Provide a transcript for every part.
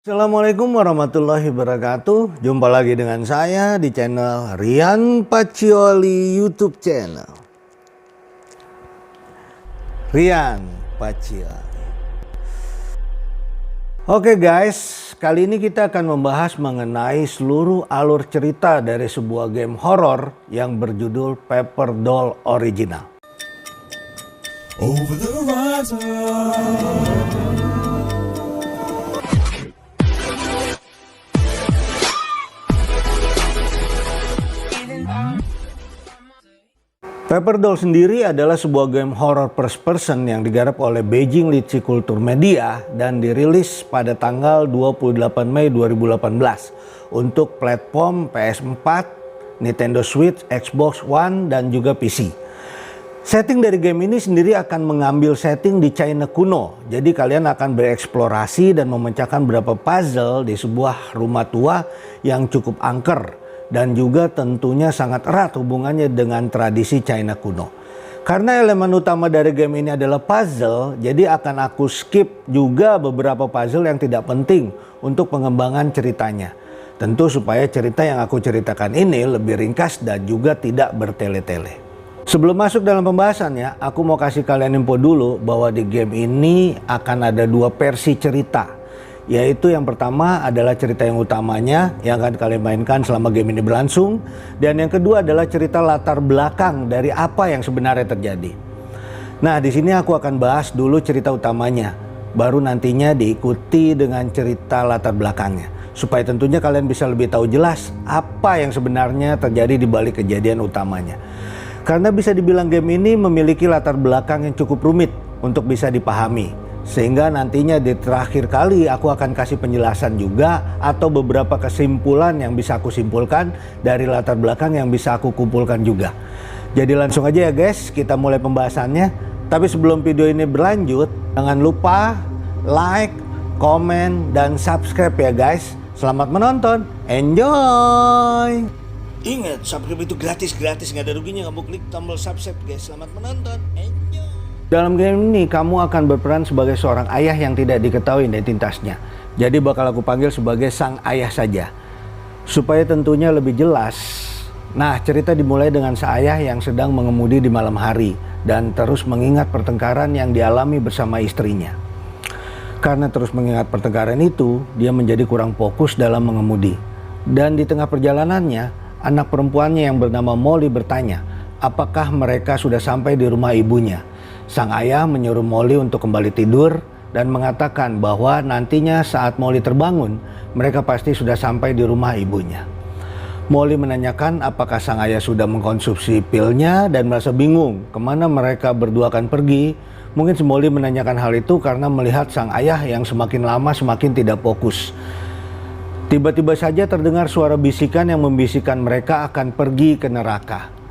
Assalamualaikum warahmatullahi wabarakatuh. Jumpa lagi dengan saya di channel Rian Pacioli YouTube channel. Rian Pacioli. Oke guys, kali ini kita akan membahas mengenai seluruh alur cerita dari sebuah game horor yang berjudul Paper Doll Original. Over the horizon. Paper Doll sendiri adalah sebuah game horror first person yang digarap oleh Beijing Lichi Culture Media dan dirilis pada tanggal 28 Mei 2018 untuk platform PS4, Nintendo Switch, Xbox One, dan juga PC. Setting dari game ini sendiri akan mengambil setting di China kuno. Jadi kalian akan bereksplorasi dan memecahkan beberapa puzzle di sebuah rumah tua yang cukup angker. Dan juga tentunya sangat erat hubungannya dengan tradisi China kuno. Karena elemen utama dari game ini adalah puzzle, jadi akan aku skip juga beberapa puzzle yang tidak penting untuk pengembangan ceritanya. Tentu supaya cerita yang aku ceritakan ini lebih ringkas dan juga tidak bertele-tele. Sebelum masuk dalam pembahasannya, aku mau kasih kalian info dulu bahwa di game ini akan ada dua versi cerita. Yaitu yang pertama adalah cerita yang utamanya yang akan kalian mainkan selama game ini berlangsung. Dan yang kedua adalah cerita latar belakang dari apa yang sebenarnya terjadi. Nah, di sini aku akan bahas dulu cerita utamanya. Baru nantinya diikuti dengan cerita latar belakangnya. Supaya tentunya kalian bisa lebih tahu jelas apa yang sebenarnya terjadi di balik kejadian utamanya. Karena bisa dibilang game ini memiliki latar belakang yang cukup rumit untuk bisa dipahami. Sehingga nantinya di terakhir kali aku akan kasih penjelasan juga atau beberapa kesimpulan yang bisa aku simpulkan dari latar belakang yang bisa aku kumpulkan juga. Jadi langsung aja ya guys, kita mulai pembahasannya. Tapi sebelum video ini berlanjut, jangan lupa like, komen, dan subscribe ya guys. Selamat menonton, enjoy! Ingat, subscribe itu gratis, nggak ada ruginya kamu klik tombol subscribe guys. Selamat menonton, enjoy! Dalam game ini kamu akan berperan sebagai seorang ayah yang tidak diketahui identitasnya. Jadi bakal aku panggil sebagai sang ayah saja. Supaya tentunya lebih jelas. Nah, cerita dimulai dengan sang ayah yang sedang mengemudi di malam hari. Dan terus mengingat pertengkaran yang dialami bersama istrinya. Karena terus mengingat pertengkaran itu, dia menjadi kurang fokus dalam mengemudi. Dan di tengah perjalanannya, anak perempuannya yang bernama Molly bertanya, apakah mereka sudah sampai di rumah ibunya. Sang ayah menyuruh Molly untuk kembali tidur dan mengatakan bahwa nantinya saat Molly terbangun, mereka pasti sudah sampai di rumah ibunya. Molly menanyakan apakah sang ayah sudah mengkonsumsi pilnya dan merasa bingung kemana mereka berdua akan pergi. Mungkin si Molly menanyakan hal itu karena melihat sang ayah yang semakin lama semakin tidak fokus. Tiba-tiba saja terdengar suara bisikan yang membisikkan mereka akan pergi ke neraka.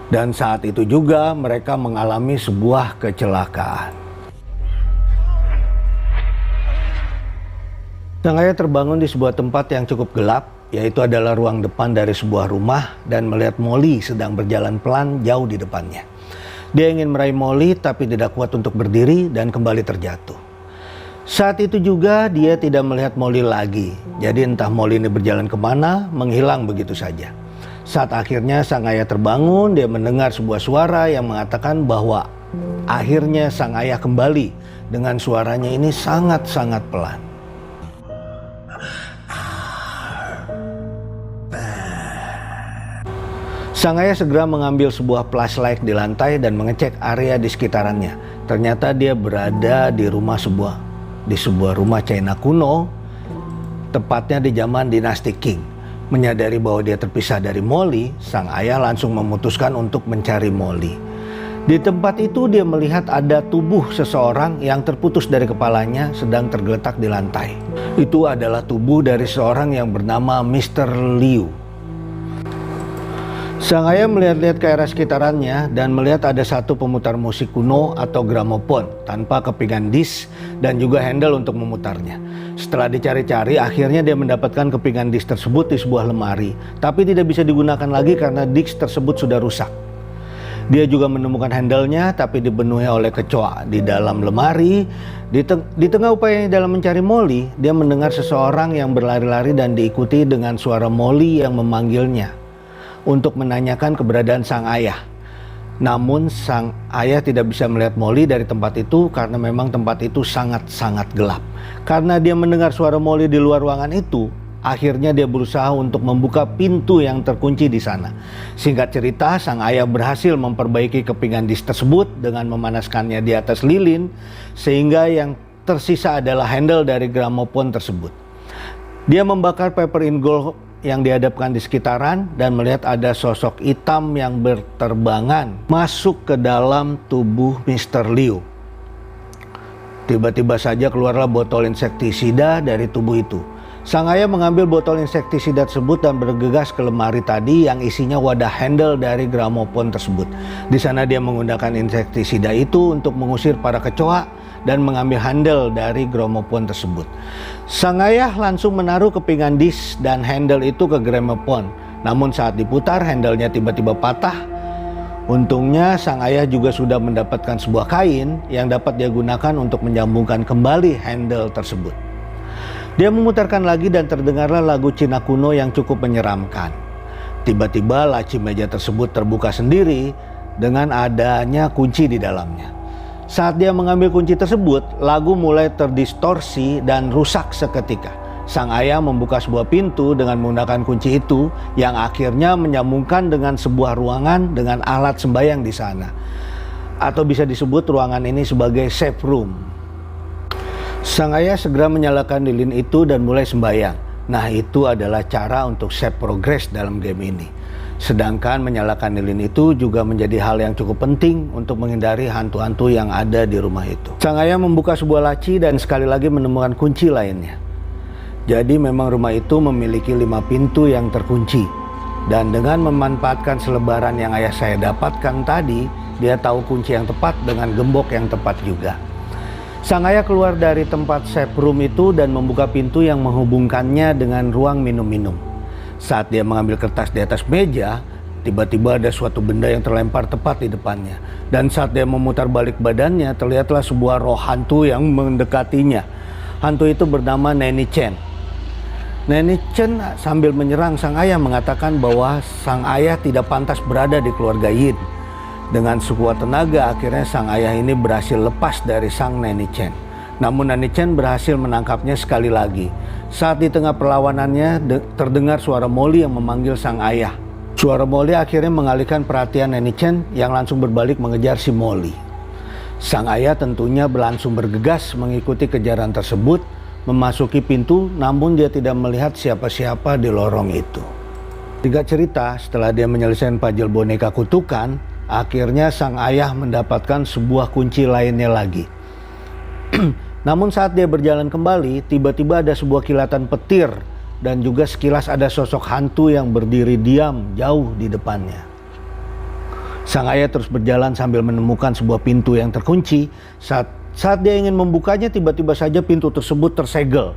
Dan saat itu juga mereka mengalami sebuah kecelakaan. Sang ayah terbangun di sebuah tempat yang cukup gelap, yaitu adalah ruang depan dari sebuah rumah dan melihat Molly sedang berjalan pelan jauh di depannya. Dia ingin meraih Molly tapi tidak kuat untuk berdiri dan kembali terjatuh. Saat itu juga dia tidak melihat Molly lagi, jadi entah Molly ini berjalan kemana, menghilang begitu saja. Saat akhirnya sang ayah terbangun, dia mendengar sebuah suara yang mengatakan bahwa akhirnya sang ayah kembali dengan suaranya ini sangat-sangat pelan. Sang ayah segera mengambil sebuah flashlight di lantai dan mengecek area di sekitarannya. Ternyata dia berada di sebuah rumah China kuno, tepatnya di zaman dinasti Qing. Menyadari bahwa dia terpisah dari Molly, sang ayah langsung memutuskan untuk mencari Molly. Di tempat itu dia melihat ada tubuh seseorang yang terputus dari kepalanya sedang tergeletak di lantai. Itu adalah tubuh dari seorang yang bernama Mr. Liu. Sang ayah melihat-lihat ke area sekitarannya dan melihat ada satu pemutar musik kuno atau gramofon tanpa kepingan disk dan juga handle untuk memutarnya. Setelah dicari-cari, akhirnya dia mendapatkan kepingan disk tersebut di sebuah lemari, tapi tidak bisa digunakan lagi karena disk tersebut sudah rusak. Dia juga menemukan handle-nya tapi dipenuhi oleh kecoa di dalam lemari. Di tengah upayanya dalam mencari Molly, dia mendengar seseorang yang berlari-lari dan diikuti dengan suara Molly yang memanggilnya untuk menanyakan keberadaan sang ayah. Namun sang ayah tidak bisa melihat Molly dari tempat itu karena memang tempat itu sangat-sangat gelap. Karena dia mendengar suara Molly di luar ruangan itu, akhirnya dia berusaha untuk membuka pintu yang terkunci di sana. Singkat cerita, sang ayah berhasil memperbaiki kepingan disk tersebut dengan memanaskannya di atas lilin, sehingga yang tersisa adalah handle dari gramofon tersebut. Dia membakar paper in gold yang dihadapkan di sekitaran dan melihat ada sosok hitam yang berterbangan masuk ke dalam tubuh Mr. Liu. Tiba-tiba saja keluarlah botol insektisida dari tubuh itu. Sang ayah mengambil botol insektisida tersebut dan bergegas ke lemari tadi yang isinya wadah handle dari gramofon tersebut. Di sana dia menggunakan insektisida itu untuk mengusir para kecoa dan mengambil handle dari gramofon tersebut. Sang ayah langsung menaruh kepingan disk dan handle itu ke gramofon. Namun saat diputar, handle-nya tiba-tiba patah. Untungnya sang ayah juga sudah mendapatkan sebuah kain yang dapat dia gunakan untuk menyambungkan kembali handle tersebut. Dia memutarkan lagi dan terdengarlah lagu Cina kuno yang cukup menyeramkan. Tiba-tiba laci meja tersebut terbuka sendiri dengan adanya kunci di dalamnya. Saat dia mengambil kunci tersebut, lagu mulai terdistorsi dan rusak seketika. Sang ayah membuka sebuah pintu dengan menggunakan kunci itu yang akhirnya menyambungkan dengan sebuah ruangan dengan alat sembahyang di sana. Atau bisa disebut ruangan ini sebagai safe room. Sang ayah segera menyalakan lilin itu dan mulai sembahyang. Nah, itu adalah cara untuk save progress dalam game ini. Sedangkan menyalakan lilin itu juga menjadi hal yang cukup penting untuk menghindari hantu-hantu yang ada di rumah itu. Sang ayah membuka sebuah laci dan sekali lagi menemukan kunci lainnya. Jadi memang rumah itu memiliki 5 pintu yang terkunci. Dan dengan memanfaatkan selebaran yang ayah saya dapatkan tadi, dia tahu kunci yang tepat dengan gembok yang tepat juga. Sang ayah keluar dari tempat safe room itu dan membuka pintu yang menghubungkannya dengan ruang minum-minum. Saat dia mengambil kertas di atas meja, tiba-tiba ada suatu benda yang terlempar tepat di depannya. Dan saat dia memutar balik badannya, terlihatlah sebuah roh hantu yang mendekatinya. Hantu itu bernama Nanny Chen. Nanny Chen sambil menyerang sang ayah mengatakan bahwa sang ayah tidak pantas berada di keluarga Yin. Dengan sekuat tenaga, akhirnya sang ayah ini berhasil lepas dari sang Nanny Chen. Namun Nanny Chen berhasil menangkapnya sekali lagi. Saat di tengah perlawanannya, terdengar suara Molly yang memanggil sang ayah. Suara Molly akhirnya mengalihkan perhatian Nanny Chen yang langsung berbalik mengejar si Molly. Sang ayah tentunya langsung bergegas mengikuti kejaran tersebut, memasuki pintu, namun dia tidak melihat siapa-siapa di lorong itu. Singkat cerita, setelah dia menyelesaikan puzzle boneka kutukan, akhirnya sang ayah mendapatkan sebuah kunci lainnya lagi. Namun saat dia berjalan kembali, tiba-tiba ada sebuah kilatan petir dan juga sekilas ada sosok hantu yang berdiri diam jauh di depannya. Sang ayah terus berjalan sambil menemukan sebuah pintu yang terkunci. Saat dia ingin membukanya, tiba-tiba saja pintu tersebut tersegel.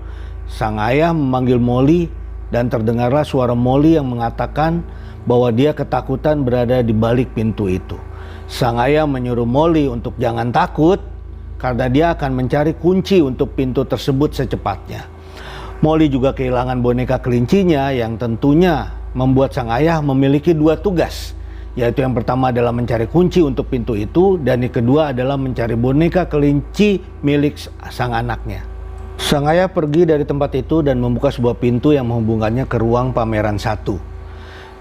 Sang ayah memanggil Molly dan terdengarlah suara Molly yang mengatakan bahwa dia ketakutan berada di balik pintu itu. Sang ayah menyuruh Molly untuk jangan takut karena dia akan mencari kunci untuk pintu tersebut secepatnya. Molly juga kehilangan boneka kelincinya yang tentunya membuat sang ayah memiliki 2 tugas. Yaitu yang pertama adalah mencari kunci untuk pintu itu dan yang kedua adalah mencari boneka kelinci milik sang anaknya. Sang ayah pergi dari tempat itu dan membuka sebuah pintu yang menghubungkannya ke ruang pameran 1.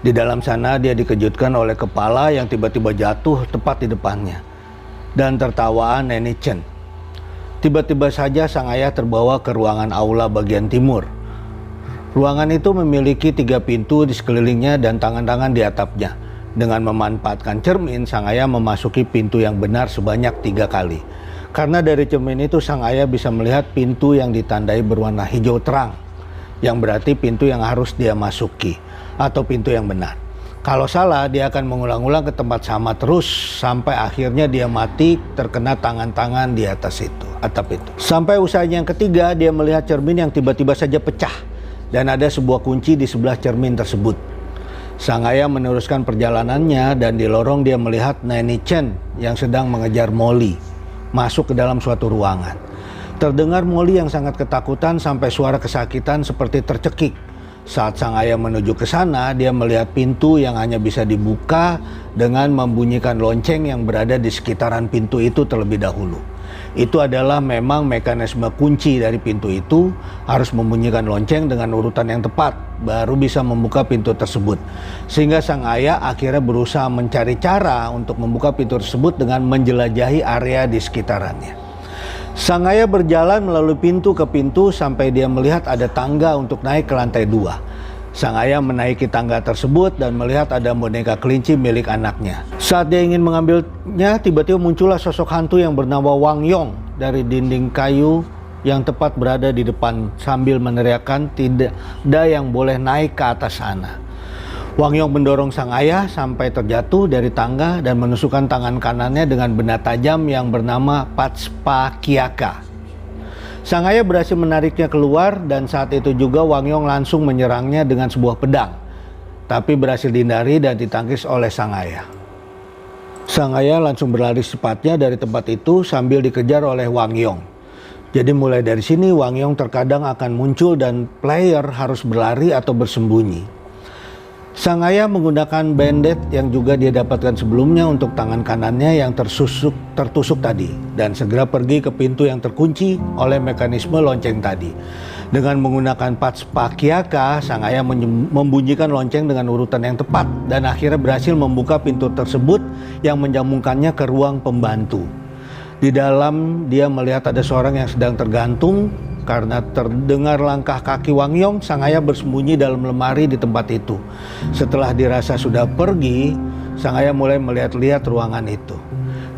Di dalam sana dia dikejutkan oleh kepala yang tiba-tiba jatuh tepat di depannya dan tertawaan Nanny Chen. Tiba-tiba saja sang ayah terbawa ke ruangan aula bagian timur. Ruangan itu memiliki 3 pintu di sekelilingnya dan tangan-tangan di atapnya. Dengan memanfaatkan cermin, sang ayah memasuki pintu yang benar sebanyak 3 kali. Karena dari cermin itu sang ayah bisa melihat pintu yang ditandai berwarna hijau terang, yang berarti pintu yang harus dia masuki atau pintu yang benar. Kalau salah, dia akan mengulang-ulang ke tempat sama terus sampai akhirnya dia mati terkena tangan-tangan di atas itu, atap itu. Sampai usahanya yang ketiga, dia melihat cermin yang tiba-tiba saja pecah dan ada sebuah kunci di sebelah cermin tersebut. Sang ayah meneruskan perjalanannya dan di lorong dia melihat Neni Chen yang sedang mengejar Molly masuk ke dalam suatu ruangan. Terdengar Molly yang sangat ketakutan sampai suara kesakitan seperti tercekik. Saat sang ayah menuju ke sana, dia melihat pintu yang hanya bisa dibuka dengan membunyikan lonceng yang berada di sekitaran pintu itu terlebih dahulu. Itu adalah memang mekanisme kunci dari pintu itu, harus membunyikan lonceng dengan urutan yang tepat, baru bisa membuka pintu tersebut. Sehingga sang ayah akhirnya berusaha mencari cara untuk membuka pintu tersebut dengan menjelajahi area di sekitarannya. Sang ayah berjalan melalui pintu ke pintu sampai dia melihat ada tangga untuk naik ke lantai 2. Sang ayah menaiki tangga tersebut dan melihat ada boneka kelinci milik anaknya. Saat dia ingin mengambilnya, tiba-tiba muncullah sosok hantu yang bernama Wang Yong dari dinding kayu yang tepat berada di depan sambil meneriakkan tidak ada yang boleh naik ke atas sana. Wang Yong mendorong sang ayah sampai terjatuh dari tangga dan menusukkan tangan kanannya dengan benda tajam yang bernama Patspa Kiaka. Sang ayah berhasil menariknya keluar dan saat itu juga Wang Yong langsung menyerangnya dengan sebuah pedang, tapi berhasil dihindari dan ditangkis oleh sang ayah. Sang ayah langsung berlari secepatnya dari tempat itu sambil dikejar oleh Wang Yong. Jadi mulai dari sini Wang Yong terkadang akan muncul dan player harus berlari atau bersembunyi. Sang ayah menggunakan bandage yang juga dia dapatkan sebelumnya untuk tangan kanannya yang tertusuk tadi dan segera pergi ke pintu yang terkunci oleh mekanisme lonceng tadi. Dengan menggunakan Patspa Kiaka, sang ayah membunyikan lonceng dengan urutan yang tepat dan akhirnya berhasil membuka pintu tersebut yang menjambungkannya ke ruang pembantu. Di dalam dia melihat ada seorang yang sedang tergantung. Karena terdengar langkah kaki Wang Yong, sang ayah bersembunyi dalam lemari di tempat itu. Setelah dirasa sudah pergi, sang ayah mulai melihat-lihat ruangan itu.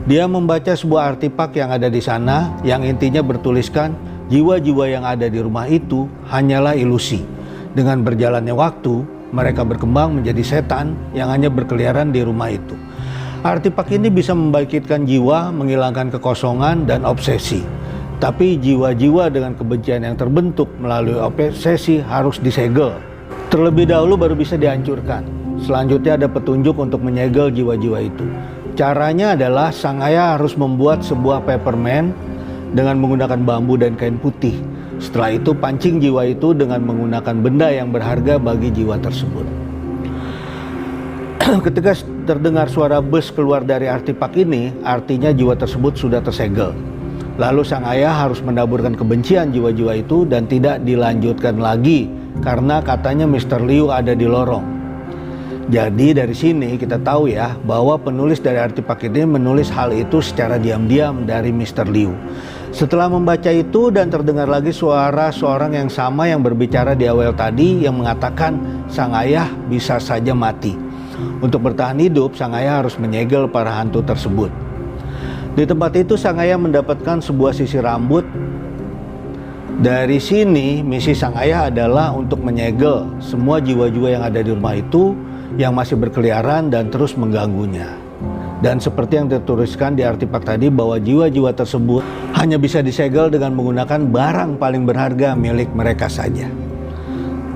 Dia membaca sebuah artefak yang ada di sana, yang intinya bertuliskan, jiwa-jiwa yang ada di rumah itu hanyalah ilusi. Dengan berjalannya waktu, mereka berkembang menjadi setan yang hanya berkeliaran di rumah itu. Artefak ini bisa membangkitkan jiwa, menghilangkan kekosongan dan obsesi. Tapi jiwa-jiwa dengan kebencian yang terbentuk melalui obsesi harus disegel. Terlebih dahulu baru bisa dihancurkan. Selanjutnya ada petunjuk untuk menyegel jiwa-jiwa itu. Caranya adalah sang ayah harus membuat sebuah peppermint dengan menggunakan bambu dan kain putih. Setelah itu pancing jiwa itu dengan menggunakan benda yang berharga bagi jiwa tersebut. Ketika terdengar suara bus keluar dari artefak ini, artinya jiwa tersebut sudah tersegel. Lalu sang ayah harus mendaburkan kebencian jiwa-jiwa itu dan tidak dilanjutkan lagi karena katanya Mr. Liu ada di lorong. Jadi dari sini kita tahu ya bahwa penulis dari artefak ini menulis hal itu secara diam-diam dari Mr. Liu. Setelah membaca itu dan terdengar lagi suara seorang yang sama yang berbicara di awal tadi yang mengatakan sang ayah bisa saja mati. Untuk bertahan hidup, sang ayah harus menyegel para hantu tersebut. Di tempat itu sang ayah mendapatkan sebuah sisir rambut. Dari sini misi sang ayah adalah untuk menyegel semua jiwa-jiwa yang ada di rumah itu yang masih berkeliaran dan terus mengganggunya. Dan seperti yang dituliskan di artefak tadi bahwa jiwa-jiwa tersebut hanya bisa disegel dengan menggunakan barang paling berharga milik mereka saja.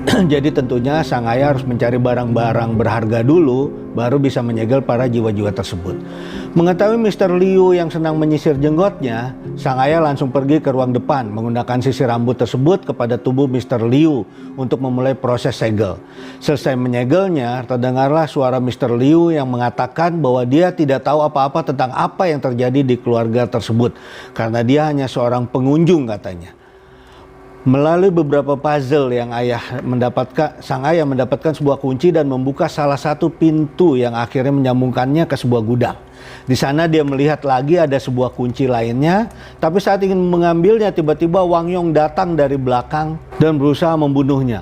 Jadi tentunya sang ayah harus mencari barang-barang berharga dulu, baru bisa menyegel para jiwa-jiwa tersebut. Mengetahui Mr. Liu yang senang menyisir jenggotnya, sang ayah langsung pergi ke ruang depan menggunakan sisir rambut tersebut kepada tubuh Mr. Liu untuk memulai proses segel. Selesai menyegelnya, terdengarlah suara Mr. Liu yang mengatakan bahwa dia tidak tahu apa-apa tentang apa yang terjadi di keluarga tersebut, karena dia hanya seorang pengunjung katanya. Melalui beberapa puzzle yang sang ayah mendapatkan sebuah kunci dan membuka salah satu pintu yang akhirnya menyambungkannya ke sebuah gudang. Di sana dia melihat lagi ada sebuah kunci lainnya, tapi saat ingin mengambilnya tiba-tiba Wang Yong datang dari belakang dan berusaha membunuhnya.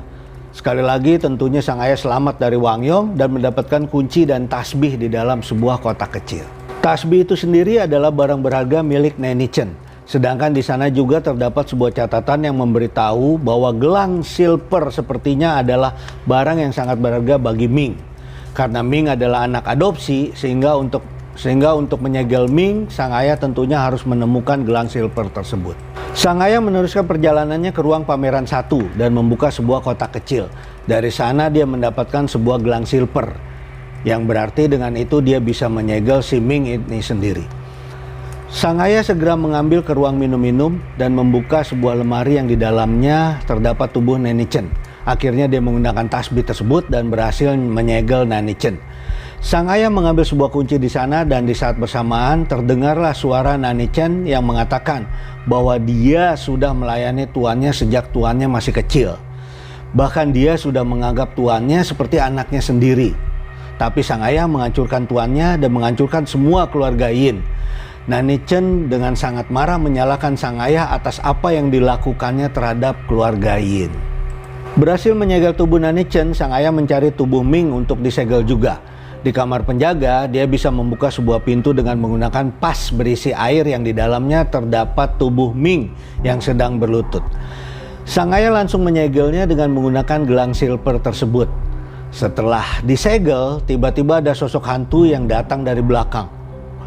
Sekali lagi tentunya sang ayah selamat dari Wang Yong dan mendapatkan kunci dan tasbih di dalam sebuah kotak kecil. Tasbih itu sendiri adalah barang berharga milik Neni Chen. Sedangkan di sana juga terdapat sebuah catatan yang memberitahu bahwa gelang silver sepertinya adalah barang yang sangat berharga bagi Ming. Karena Ming adalah anak adopsi, sehingga untuk menyegel Ming, sang ayah tentunya harus menemukan gelang silver tersebut. Sang ayah meneruskan perjalanannya ke ruang pameran 1 dan membuka sebuah kotak kecil. Dari sana dia mendapatkan sebuah gelang silver, yang berarti dengan itu dia bisa menyegel si Ming ini sendiri. Sang ayah segera mengambil ke ruang minum-minum dan membuka sebuah lemari yang di dalamnya terdapat tubuh Nani Chen. Akhirnya dia menggunakan tasbih tersebut dan berhasil menyegel Nani Chen. Sang ayah mengambil sebuah kunci di sana dan di saat bersamaan terdengarlah suara Nani Chen yang mengatakan bahwa dia sudah melayani tuannya sejak tuannya masih kecil. Bahkan dia sudah menganggap tuannya seperti anaknya sendiri. Tapi sang ayah menghancurkan tuannya dan menghancurkan semua keluarga Yin. Nani Chen dengan sangat marah menyalahkan sang ayah atas apa yang dilakukannya terhadap keluarga Yin. Berhasil menyegel tubuh Nani Chen, sang ayah mencari tubuh Ming untuk disegel juga. Di kamar penjaga, dia bisa membuka sebuah pintu dengan menggunakan pas berisi air yang di dalamnya terdapat tubuh Ming yang sedang berlutut. Sang ayah langsung menyegelnya dengan menggunakan gelang silver tersebut. Setelah disegel, tiba-tiba ada sosok hantu yang datang dari belakang.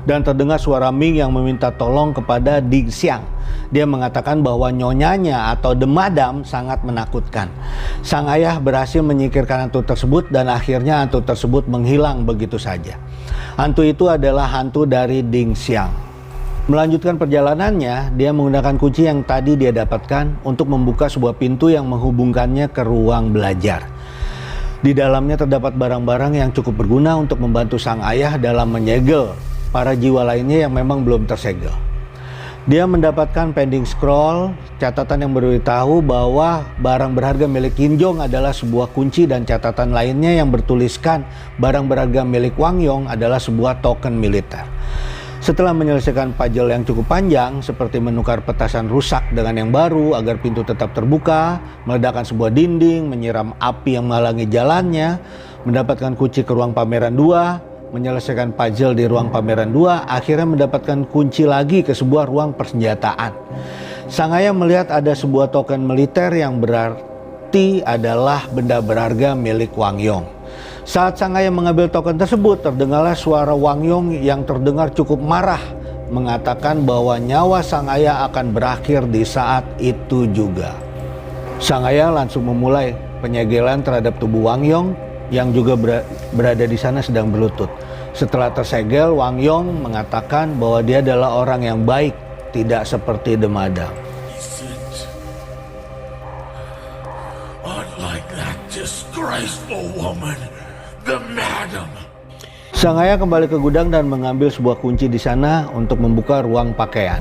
Dan terdengar suara Ming yang meminta tolong kepada Ding Xiang. Dia mengatakan bahwa nyonyanya atau The Madam sangat menakutkan. Sang ayah berhasil menyingkirkan hantu tersebut dan akhirnya hantu tersebut menghilang begitu saja. Hantu itu adalah hantu dari Ding Xiang. Melanjutkan perjalanannya, dia menggunakan kunci yang tadi dia dapatkan untuk membuka sebuah pintu yang menghubungkannya ke ruang belajar. Di dalamnya terdapat barang-barang yang cukup berguna untuk membantu sang ayah dalam menyegel para jiwa lainnya yang memang belum tersegel. Dia mendapatkan pending scroll, catatan yang memberitahu bahwa barang berharga milik Yin Zhong adalah sebuah kunci dan catatan lainnya yang bertuliskan barang berharga milik Wang Yong adalah sebuah token militer. Setelah menyelesaikan puzzle yang cukup panjang seperti menukar petasan rusak dengan yang baru agar pintu tetap terbuka, meledakkan sebuah dinding, menyiram api yang menghalangi jalannya, mendapatkan kunci ke ruang pameran 2, menyelesaikan puzzle di ruang pameran 2, akhirnya mendapatkan kunci lagi ke sebuah ruang persenjataan. Sang ayah melihat ada sebuah token militer yang berarti adalah benda berharga milik Wang Yong. Saat sang ayah mengambil token tersebut, terdengarlah suara Wang Yong yang terdengar cukup marah, mengatakan bahwa nyawa sang ayah akan berakhir di saat itu juga. Sang ayah langsung memulai penyegelan terhadap tubuh Wang Yong yang juga berada di sana sedang berlutut. Setelah tersegel, Wang Yong mengatakan bahwa dia adalah orang yang baik, tidak seperti The Madam. Unlike that disgraceful woman, The Madam. Sang ayah kembali ke gudang dan mengambil sebuah kunci di sana untuk membuka ruang pakaian.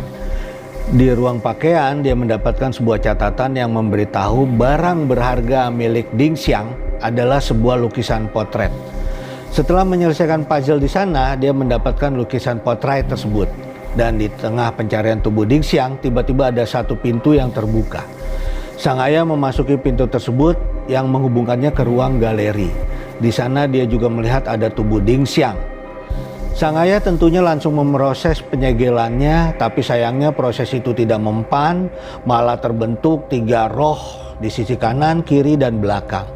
Di ruang pakaian, dia mendapatkan sebuah catatan yang memberitahu barang berharga milik Ding Xiang adalah sebuah lukisan potret. Setelah menyelesaikan puzzle di sana, dia mendapatkan lukisan potret tersebut. Dan di tengah pencarian tubuh Ding Xiang, tiba-tiba ada satu pintu yang terbuka. Sang ayah memasuki pintu tersebut yang menghubungkannya ke ruang galeri. Di sana dia juga melihat ada tubuh Ding Xiang. Sang ayah tentunya langsung memproses penyegelannya, tapi sayangnya proses itu tidak mempan, malah terbentuk 3 roh di sisi kanan, kiri, dan belakang.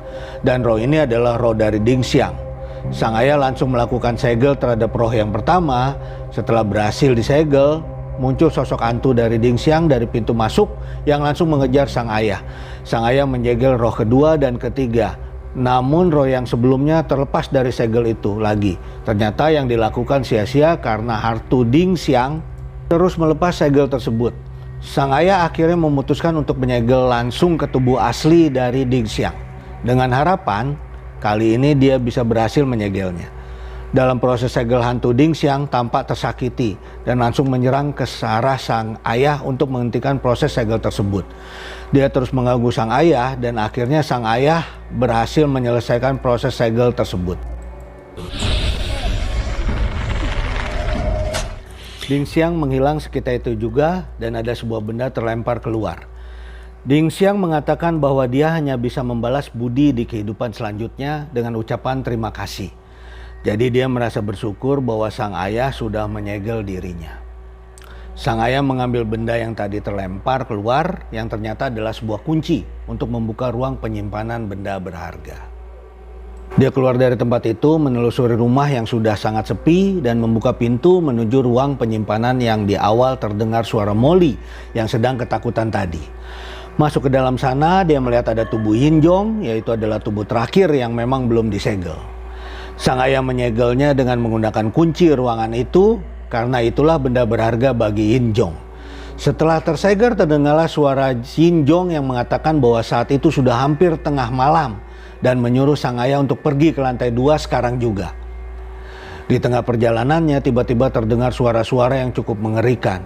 Dan roh ini adalah roh dari Ding Xiang. Sang ayah langsung melakukan segel terhadap roh yang pertama. Setelah berhasil disegel, muncul sosok hantu dari Ding Xiang dari pintu masuk yang langsung mengejar sang ayah. Sang ayah menyegel roh kedua dan ketiga. Namun roh yang sebelumnya terlepas dari segel itu lagi. Ternyata yang dilakukan sia-sia karena hantu Ding Xiang terus melepas segel tersebut. Sang ayah akhirnya memutuskan untuk menyegel langsung ke tubuh asli dari Ding Xiang. Dengan harapan kali ini dia bisa berhasil menyegelnya. Dalam proses segel, hantu Ding Xiang tampak tersakiti dan langsung menyerang ke arah sang ayah untuk menghentikan proses segel tersebut. Dia terus mengganggu sang ayah dan akhirnya sang ayah berhasil menyelesaikan proses segel tersebut. Ding Xiang menghilang sekitar itu juga dan ada sebuah benda terlempar keluar. Ding Xiang mengatakan bahwa dia hanya bisa membalas budi di kehidupan selanjutnya dengan ucapan terima kasih. Jadi dia merasa bersyukur bahwa sang ayah sudah menyegel dirinya. Sang ayah mengambil benda yang tadi terlempar keluar yang ternyata adalah sebuah kunci untuk membuka ruang penyimpanan benda berharga. Dia keluar dari tempat itu, menelusuri rumah yang sudah sangat sepi dan membuka pintu menuju ruang penyimpanan yang di awal terdengar suara Molly yang sedang ketakutan tadi. Masuk ke dalam sana, dia melihat ada tubuh Yin Jong, yaitu adalah tubuh terakhir yang memang belum disegel. Sang ayah menyegelnya dengan menggunakan kunci ruangan itu, karena itulah benda berharga bagi Yin Jong. Setelah tersegel, terdengarlah suara Yin Jong yang mengatakan bahwa saat itu sudah hampir tengah malam dan menyuruh sang ayah untuk pergi ke lantai 2 sekarang juga. Di tengah perjalanannya tiba-tiba terdengar suara-suara yang cukup mengerikan.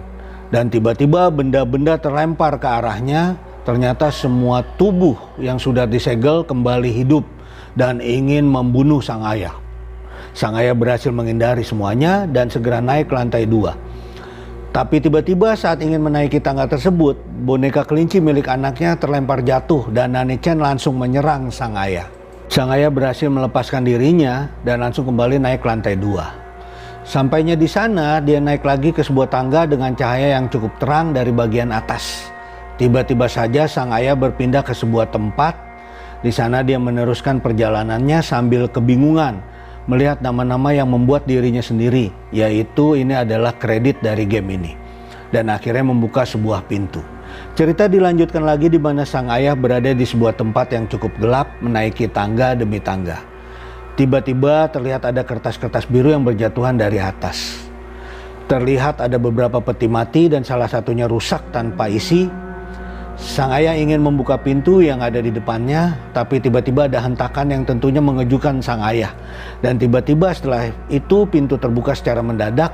Dan tiba-tiba benda-benda terlempar ke arahnya. Ternyata semua tubuh yang sudah disegel kembali hidup dan ingin membunuh sang ayah. Sang ayah berhasil menghindari semuanya dan segera naik ke lantai 2. Tapi tiba-tiba saat ingin menaiki tangga tersebut, boneka kelinci milik anaknya terlempar jatuh dan Nani Chen langsung menyerang sang ayah. Sang ayah berhasil melepaskan dirinya dan langsung kembali naik ke lantai 2. Sampainya di sana, dia naik lagi ke sebuah tangga dengan cahaya yang cukup terang dari bagian atas. Tiba-tiba saja sang ayah berpindah ke sebuah tempat. Di sana dia meneruskan perjalanannya sambil kebingungan melihat nama-nama yang membuat dirinya sendiri, yaitu ini adalah kredit dari game ini. Dan akhirnya membuka sebuah pintu. Cerita dilanjutkan lagi di mana sang ayah berada di sebuah tempat yang cukup gelap, menaiki tangga demi tangga. Tiba-tiba terlihat ada kertas-kertas biru yang berjatuhan dari atas. Terlihat ada beberapa peti mati dan salah satunya rusak tanpa isi. Sang ayah ingin membuka pintu yang ada di depannya, tapi tiba-tiba ada hentakan yang tentunya mengejutkan sang ayah. Dan tiba-tiba setelah itu pintu terbuka secara mendadak.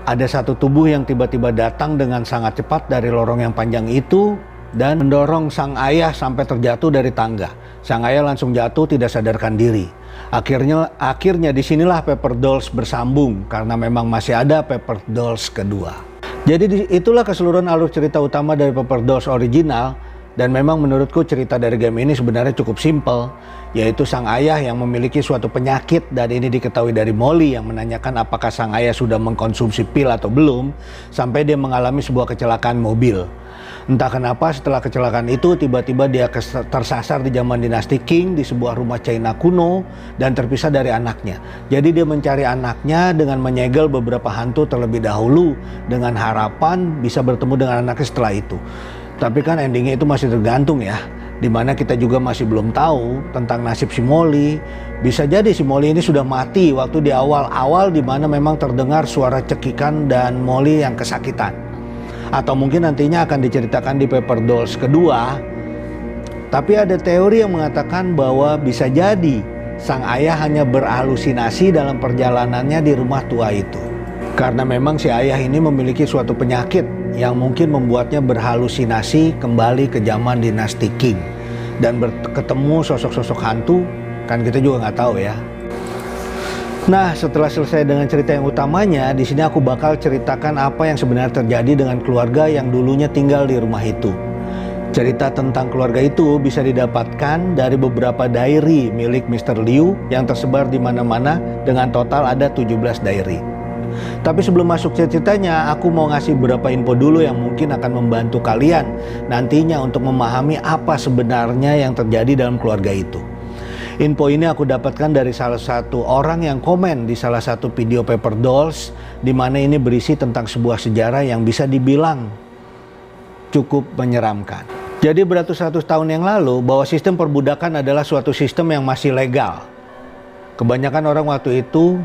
Ada satu tubuh yang tiba-tiba datang dengan sangat cepat dari lorong yang panjang itu dan mendorong sang ayah sampai terjatuh dari tangga. Sang ayah langsung jatuh tidak sadarkan diri. Akhirnya disinilah Paper Dolls bersambung karena memang masih ada Paper Dolls kedua. Jadi itulah keseluruhan alur cerita utama dari Paper Dolls original. Dan memang menurutku cerita dari game ini sebenarnya cukup simpel, yaitu sang ayah yang memiliki suatu penyakit dan ini diketahui dari Molly yang menanyakan apakah sang ayah sudah mengkonsumsi pil atau belum sampai dia mengalami sebuah kecelakaan mobil. Entah kenapa setelah kecelakaan itu tiba-tiba dia tersasar di zaman dinasti Qing di sebuah rumah China kuno dan terpisah dari anaknya. Jadi dia mencari anaknya dengan menyegel beberapa hantu terlebih dahulu dengan harapan bisa bertemu dengan anaknya setelah itu. Tapi kan endingnya itu masih tergantung ya, dimana kita juga masih belum tahu tentang nasib si Molly. Bisa jadi si Molly ini sudah mati waktu di awal-awal dimana memang terdengar suara cekikan dan Molly yang kesakitan. Atau mungkin nantinya akan diceritakan di Paper Dolls kedua. Tapi ada teori yang mengatakan bahwa bisa jadi sang ayah hanya berhalusinasi dalam perjalanannya di rumah tua itu. Karena memang si ayah ini memiliki suatu penyakit yang mungkin membuatnya berhalusinasi kembali ke zaman dinasti Qing dan ketemu sosok-sosok hantu, kan kita juga nggak tahu ya. Nah, setelah selesai dengan cerita yang utamanya, di sini aku bakal ceritakan apa yang sebenarnya terjadi dengan keluarga yang dulunya tinggal di rumah itu. Cerita tentang keluarga itu bisa didapatkan dari beberapa diary milik Mr. Liu yang tersebar di mana-mana dengan total ada 17 diary. Tapi sebelum masuk ceritanya, aku mau ngasih beberapa info dulu yang mungkin akan membantu kalian nantinya untuk memahami apa sebenarnya yang terjadi dalam keluarga itu. Info ini aku dapatkan dari salah satu orang yang komen di salah satu video Paper Dolls, di mana ini berisi tentang sebuah sejarah yang bisa dibilang cukup menyeramkan. Jadi beratus-ratus tahun yang lalu, bahwa sistem perbudakan adalah suatu sistem yang masih legal. Kebanyakan orang waktu itu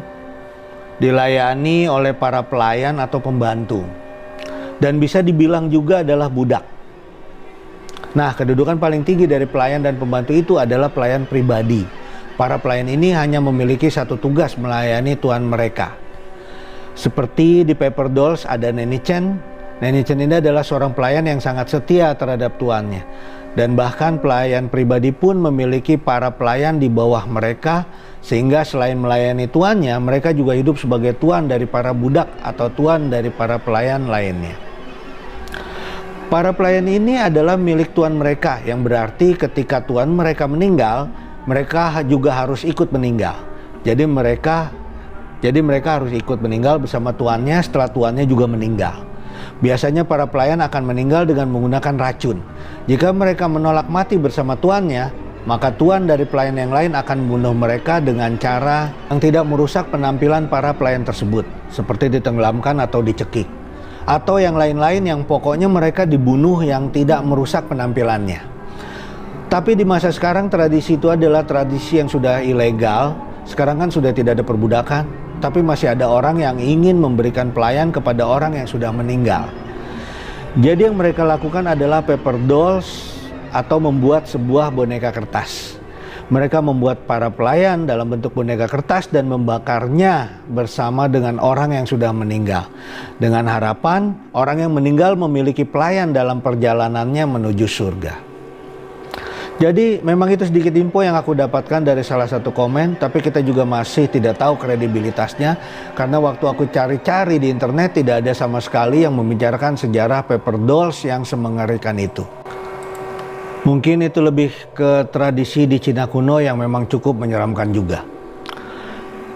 dilayani oleh para pelayan atau pembantu, dan bisa dibilang juga adalah budak. Nah, kedudukan paling tinggi dari pelayan dan pembantu itu adalah pelayan pribadi. Para pelayan ini hanya memiliki satu tugas, melayani tuan mereka. Seperti di Paper Dolls ada Nani Chen. Nani Chen ini adalah seorang pelayan yang sangat setia terhadap tuannya. Dan bahkan pelayan pribadi pun memiliki para pelayan di bawah mereka, sehingga selain melayani tuannya, mereka juga hidup sebagai tuan dari para budak atau tuan dari para pelayan lainnya. Para pelayan ini adalah milik tuan mereka, yang berarti ketika tuan mereka meninggal, mereka juga harus ikut meninggal. Jadi mereka harus ikut meninggal bersama tuannya setelah tuannya juga meninggal. Biasanya para pelayan akan meninggal dengan menggunakan racun. Jika mereka menolak mati bersama tuannya, maka tuan dari pelayan yang lain akan membunuh mereka dengan cara yang tidak merusak penampilan para pelayan tersebut, seperti ditenggelamkan atau dicekik, atau yang lain-lain yang pokoknya mereka dibunuh yang tidak merusak penampilannya. Tapi di masa sekarang tradisi itu adalah tradisi yang sudah ilegal. Sekarang kan sudah tidak ada perbudakan, tapi masih ada orang yang ingin memberikan pelayan kepada orang yang sudah meninggal. Jadi yang mereka lakukan adalah paper dolls atau membuat sebuah boneka kertas. Mereka membuat para pelayan dalam bentuk boneka kertas dan membakarnya bersama dengan orang yang sudah meninggal. Dengan harapan orang yang meninggal memiliki pelayan dalam perjalanannya menuju surga. Jadi memang itu sedikit info yang aku dapatkan dari salah satu komen, tapi kita juga masih tidak tahu kredibilitasnya karena waktu aku cari-cari di internet tidak ada sama sekali yang membicarakan sejarah paper dolls yang semengerikan itu. Mungkin itu lebih ke tradisi di Cina kuno yang memang cukup menyeramkan juga.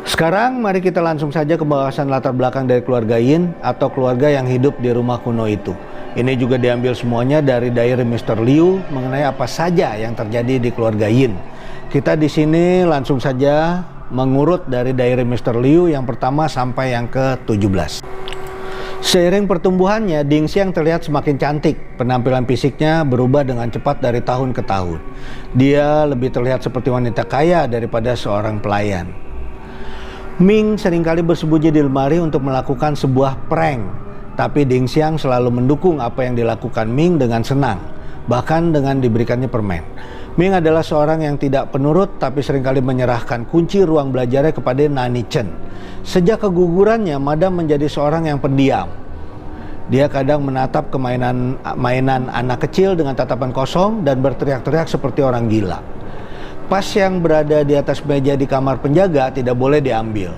Sekarang mari kita langsung saja ke bahasan latar belakang dari keluarga Yin atau keluarga yang hidup di rumah kuno itu. Ini juga diambil semuanya dari diary Mr. Liu mengenai apa saja yang terjadi di keluarga Yin. Kita di sini langsung saja mengurut dari diary Mr. Liu yang pertama sampai yang ke-17. Seiring pertumbuhannya, Ding Xiang terlihat semakin cantik. Penampilan fisiknya berubah dengan cepat dari tahun ke tahun. Dia lebih terlihat seperti wanita kaya daripada seorang pelayan. Ming seringkali bersembunyi di lemari untuk melakukan sebuah prank. Tapi Ding Xiang selalu mendukung apa yang dilakukan Ming dengan senang, bahkan dengan diberikannya permen. Ming adalah seorang yang tidak penurut tapi seringkali menyerahkan kunci ruang belajarnya kepada Nani Chen. Sejak kegugurannya, Madam menjadi seorang yang pendiam. Dia kadang menatap mainan anak kecil dengan tatapan kosong dan berteriak-teriak seperti orang gila. Pas yang berada di atas meja di kamar penjaga tidak boleh diambil.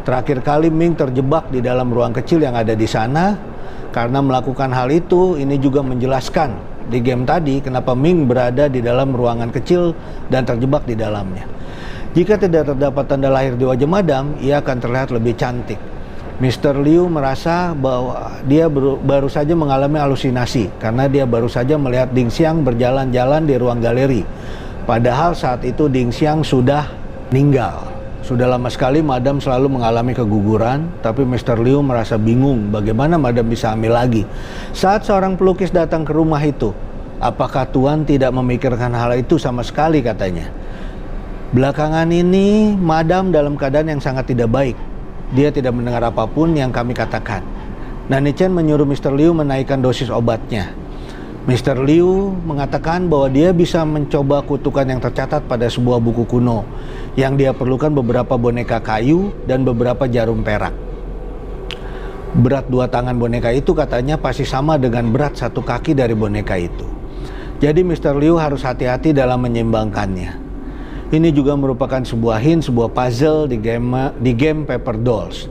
Terakhir kali Ming terjebak di dalam ruang kecil yang ada di sana. Karena melakukan hal itu, ini juga menjelaskan di game tadi kenapa Ming berada di dalam ruangan kecil dan terjebak di dalamnya. Jika tidak terdapat tanda lahir di wajah Madam, ia akan terlihat lebih cantik. Mr. Liu merasa bahwa dia baru saja mengalami halusinasi karena dia baru saja melihat Ding Xiang berjalan-jalan di ruang galeri. Padahal saat itu Ding Xiang sudah meninggal. Sudah lama sekali Madam selalu mengalami keguguran, tapi Mr. Liu merasa bingung bagaimana Madam bisa hamil lagi. Saat seorang pelukis datang ke rumah itu, apakah Tuan tidak memikirkan hal itu sama sekali, katanya. Belakangan ini, Madam dalam keadaan yang sangat tidak baik. Dia tidak mendengar apapun yang kami katakan. Nani Chen menyuruh Mr. Liu menaikkan dosis obatnya. Mr. Liu mengatakan bahwa dia bisa mencoba kutukan yang tercatat pada sebuah buku kuno. Yang dia perlukan beberapa boneka kayu dan beberapa jarum perak. Berat 2 tangan boneka itu katanya pasti sama dengan berat 1 kaki dari boneka itu. Jadi Mr. Liu harus hati-hati dalam menyeimbangkannya. Ini juga merupakan sebuah hint, sebuah puzzle di game Paper Dolls.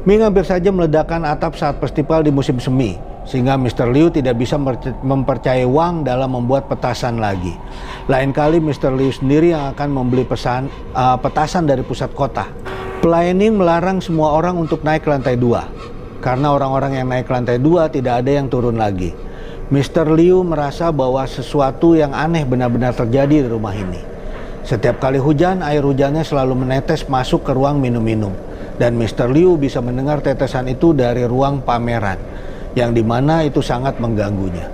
Ming hampir saja meledakkan atap saat festival di musim semi, sehingga Mr. Liu tidak bisa mempercayai Wang dalam membuat petasan lagi. Lain kali Mr. Liu sendiri yang akan membeli petasan dari pusat kota. Planning melarang semua orang untuk naik ke lantai 2, karena orang-orang yang naik ke lantai 2 tidak ada yang turun lagi. Mr. Liu merasa bahwa sesuatu yang aneh benar-benar terjadi di rumah ini. Setiap kali hujan, air hujannya selalu menetes masuk ke ruang minum-minum. Dan Mr. Liu bisa mendengar tetesan itu dari ruang pameran, yang dimana itu sangat mengganggunya.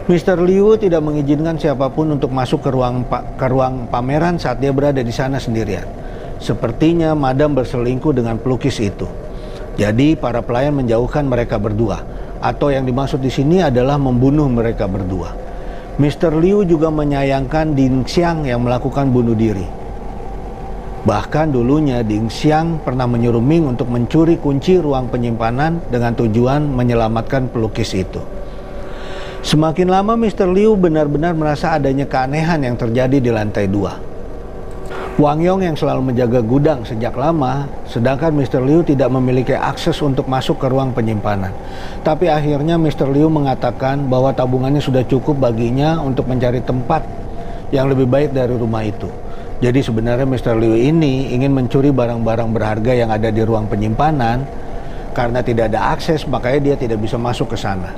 Mr. Liu tidak mengizinkan siapapun untuk masuk ke ruang pameran saat dia berada di sana sendirian. Sepertinya Madam berselingkuh dengan pelukis itu. Jadi para pelayan menjauhkan mereka berdua, atau yang dimaksud di sini adalah membunuh mereka berdua. Mr. Liu juga menyayangkan Ding Xiang yang melakukan bunuh diri. Bahkan dulunya Ding Xiang pernah menyuruh Ming untuk mencuri kunci ruang penyimpanan dengan tujuan menyelamatkan pelukis itu. Semakin lama Mr. Liu benar-benar merasa adanya keanehan yang terjadi di lantai 2. Wang Yong yang selalu menjaga gudang sejak lama, sedangkan Mr. Liu tidak memiliki akses untuk masuk ke ruang penyimpanan. Tapi akhirnya Mr. Liu mengatakan bahwa tabungannya sudah cukup baginya untuk mencari tempat yang lebih baik dari rumah itu. Jadi sebenarnya Mr. Liu ini ingin mencuri barang-barang berharga yang ada di ruang penyimpanan Karena tidak ada akses, makanya dia tidak bisa masuk ke sana.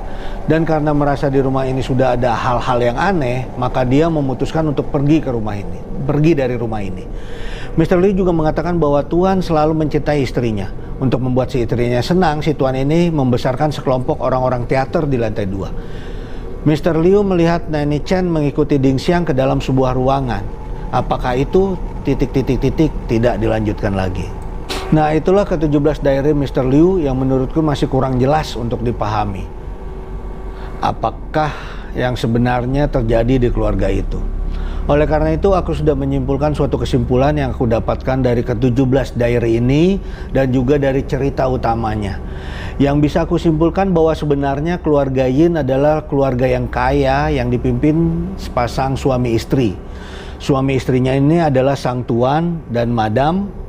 Dan karena merasa di rumah ini sudah ada hal-hal yang aneh, maka dia memutuskan untuk pergi dari rumah ini. Mr. Liu juga mengatakan bahwa Tuan selalu mencintai istrinya. Untuk membuat si istrinya senang, si Tuan ini membesarkan sekelompok orang-orang teater di lantai 2. Mr. Liu melihat Nanny Chen mengikuti Ding Xiang ke dalam sebuah ruangan. Apakah itu ... tidak dilanjutkan lagi. Nah, itulah ke-17 diary Mr. Liu yang menurutku masih kurang jelas untuk dipahami. Apakah yang sebenarnya terjadi di keluarga itu? Oleh karena itu, aku sudah menyimpulkan suatu kesimpulan yang aku dapatkan dari ke-17 diary ini dan juga dari cerita utamanya. Yang bisa aku simpulkan bahwa sebenarnya keluarga Yin adalah keluarga yang kaya yang dipimpin sepasang suami istri. Suami istrinya ini adalah sang tuan dan madam,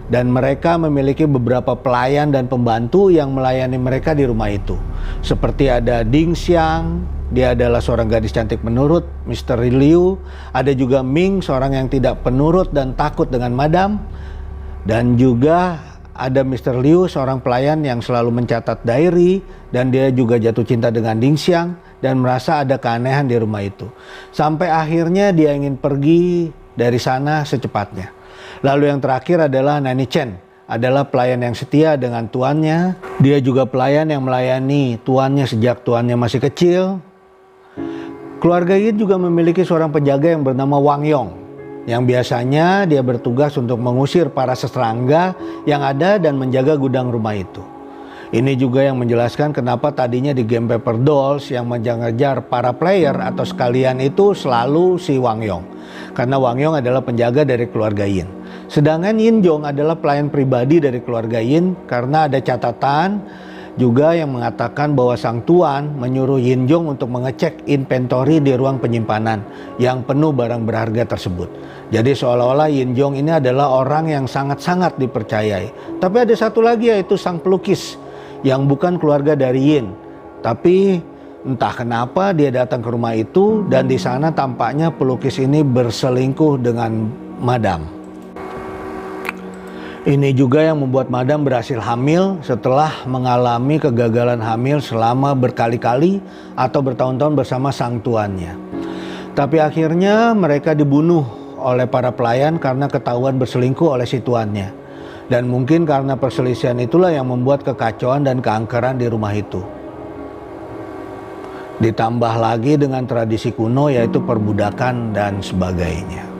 dan mereka memiliki beberapa pelayan dan pembantu yang melayani mereka di rumah itu. Seperti ada Ding Xiang, dia adalah seorang gadis cantik menurut Mr. Liu. Ada juga Ming, seorang yang tidak penurut dan takut dengan madam. Dan juga ada Mr. Liu, seorang pelayan yang selalu mencatat diary, dan dia juga jatuh cinta dengan Ding Xiang dan merasa ada keanehan di rumah itu. Sampai akhirnya dia ingin pergi dari sana secepatnya. Lalu yang terakhir adalah Nanny Chen, adalah pelayan yang setia dengan tuannya. Dia juga pelayan yang melayani tuannya sejak tuannya masih kecil. Keluarga Yin juga memiliki seorang penjaga yang bernama Wang Yong, yang biasanya dia bertugas untuk mengusir para serangga yang ada dan menjaga gudang rumah itu. Ini juga yang menjelaskan kenapa tadinya di game Paper Dolls yang mengejar para player atau sekalian itu selalu si Wang Yong. Karena Wang Yong adalah penjaga dari keluarga Yin. Sedangkan Yin Jong adalah pelayan pribadi dari keluarga Yin karena ada catatan juga yang mengatakan bahwa sang tuan menyuruh Yin Jong untuk mengecek inventory di ruang penyimpanan yang penuh barang berharga tersebut. Jadi seolah-olah Yin Jong ini adalah orang yang sangat-sangat dipercayai. Tapi ada satu lagi, yaitu sang pelukis yang bukan keluarga dari Yin. Tapi entah kenapa dia datang ke rumah itu dan di sana tampaknya pelukis ini berselingkuh dengan madam. Ini juga yang membuat madam berhasil hamil setelah mengalami kegagalan hamil selama berkali-kali atau bertahun-tahun bersama sang tuannya. Tapi akhirnya mereka dibunuh oleh para pelayan karena ketahuan berselingkuh oleh si tuannya. Dan mungkin karena perselisihan itulah yang membuat kekacauan dan keangkeran di rumah itu. Ditambah lagi dengan tradisi kuno yaitu perbudakan dan sebagainya.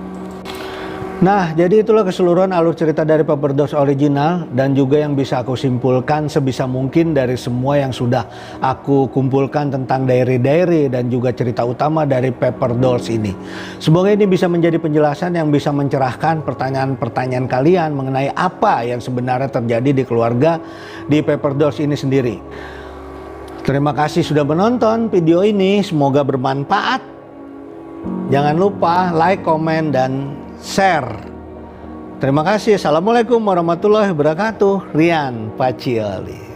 Nah, jadi itulah keseluruhan alur cerita dari Paper Dolls original dan juga yang bisa aku simpulkan sebisa mungkin dari semua yang sudah aku kumpulkan tentang diary-diary dan juga cerita utama dari Paper Dolls ini. Semoga ini bisa menjadi penjelasan yang bisa mencerahkan pertanyaan-pertanyaan kalian mengenai apa yang sebenarnya terjadi di keluarga di Paper Dolls ini sendiri. Terima kasih sudah menonton video ini, semoga bermanfaat. Jangan lupa like, komen, dan share. Terima kasih. Assalamualaikum warahmatullahi wabarakatuh. Rian Pacioli.